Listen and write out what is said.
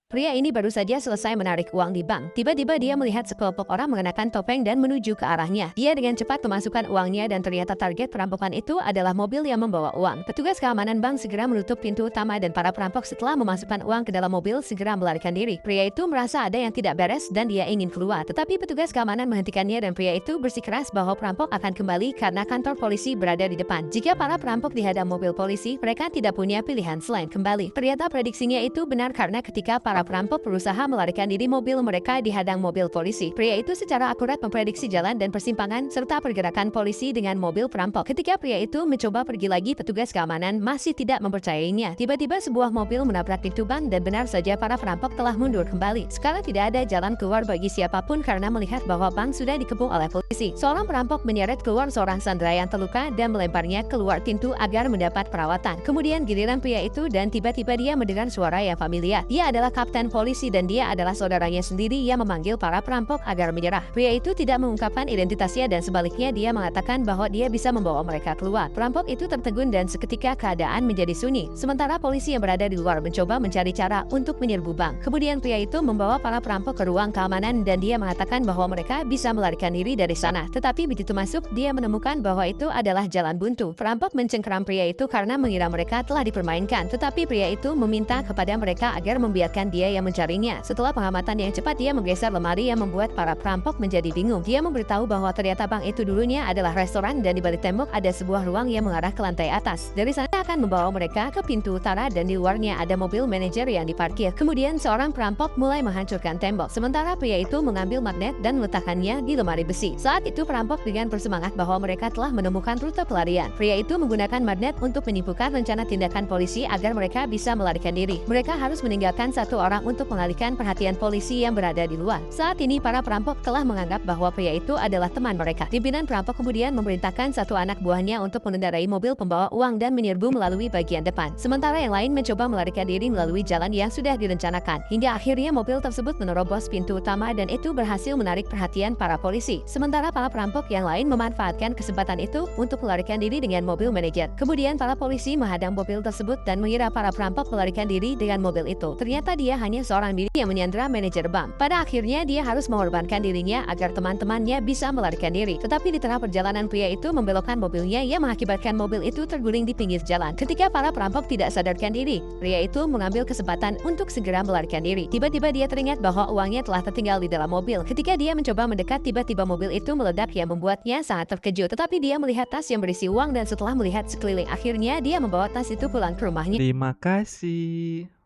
Pria ini baru saja selesai menarik uang di bank. Tiba-tiba dia melihat sekelompok orang mengenakan topeng dan menuju ke arahnya. Dia dengan cepat memasukkan uangnya dan ternyata target perampokan itu adalah mobil yang membawa uang. Petugas keamanan bank segera menutup pintu utama dan para perampok setelah memasukkan uang ke dalam mobil segera melarikan diri. Pria itu merasa ada yang tidak beres dan dia ingin keluar. Tetapi petugas keamanan menghentikannya dan pria itu bersikeras bahwa perampok akan kembali karena kantor polisi berada di depan. Jika para perampok dihadang mobil polisi, mereka tidak punya pilihan selain kembali. Ternyata prediksinya itu benar karena ketika para perampok berusaha melarikan diri, mobil mereka dihadang mobil polisi. Pria itu secara akurat memprediksi jalan dan persimpangan serta pergerakan polisi dengan mobil perampok. Ketika pria itu mencoba pergi lagi, petugas keamanan masih tidak mempercayainya. Tiba-tiba sebuah mobil menabrak pintu bank dan benar saja para perampok telah mundur kembali. Sekarang tidak ada jalan keluar bagi siapapun karena melihat bahwa bank sudah dikepung oleh polisi. Seorang perampok menyeret keluar seorang sandera yang terluka dan melemparnya keluar pintu agar mendapat perawatan. Kemudian giliran pria itu dan tiba-tiba dia mendengar suara yang familiar. Dia adalah kapten polisi dan dia adalah saudaranya sendiri yang memanggil para perampok agar menyerah. Pria itu tidak mengungkapkan identitasnya dan sebaliknya dia mengatakan bahwa dia bisa membawa mereka keluar. Perampok itu tertegun dan seketika keadaan menjadi sunyi. Sementara polisi yang berada di luar mencoba mencari cara untuk menyerbu bank. Kemudian pria itu membawa para perampok ke ruang keamanan dan dia mengatakan bahwa mereka bisa melarikan diri dari sana. Tetapi begitu masuk, dia menemukan bahwa itu adalah jalan buntu. Perampok mencengkeram pria itu karena mengira mereka telah dipermainkan. Tetapi pria itu meminta kepada mereka agar membiarkan dia yang mencarinya. Setelah pengamatan yang cepat, dia menggeser lemari yang membuat para perampok menjadi bingung. Dia memberitahu bahwa ternyata bank itu dulunya adalah restoran dan di balik tembok ada sebuah ruang yang mengarah ke lantai atas. Dari sana akan membawa mereka ke pintu utara dan di luarnya ada mobil manajer yang diparkir. Kemudian seorang perampok mulai menghancurkan tembok. Sementara pria itu mengambil magnet dan meletakkannya di lemari besi. Saat itu perampok dengan bersemangat bahwa mereka telah menemukan rute pelarian. Pria itu menggunakan magnet untuk menipukan rencana tindakan polisi agar mereka bisa melarikan diri. Mereka harus meninggalkan satu orang untuk mengalihkan perhatian polisi yang berada di luar. Saat ini para perampok telah menganggap bahwa pria itu adalah teman mereka. Pimpinan perampok kemudian memerintahkan satu anak buahnya untuk mengendarai mobil pembawa uang dan menyerbu melalui bagian depan. Sementara yang lain mencoba melarikan diri melalui jalan yang sudah direncanakan. Hingga akhirnya mobil tersebut menerobos pintu utama dan itu berhasil menarik perhatian para polisi. Sementara para perampok yang lain memanfaatkan kesempatan itu untuk melarikan diri dengan mobil manajer. Kemudian para polisi menghadang mobil tersebut dan mengira para perampok melarikan diri dengan mobil itu. Ternyata dia hanya seorang diri yang menyandera manajer bank. Pada akhirnya dia harus mengorbankan dirinya agar teman-temannya bisa melarikan diri. Tetapi di tengah perjalanan pria itu membelokkan mobilnya yang mengakibatkan mobil itu terguling di pinggir jalan. Ketika para perampok tidak sadarkan diri, pria itu mengambil kesempatan untuk segera melarikan diri. Tiba-tiba dia teringat bahwa uangnya telah tertinggal di dalam mobil. Ketika dia mencoba mendekat, tiba-tiba mobil itu meledak yang membuatnya sangat terkejut. Tetapi dia melihat tas yang berisi uang dan setelah melihat sekeliling, akhirnya dia membawa tas itu pulang ke rumahnya. Terima kasih.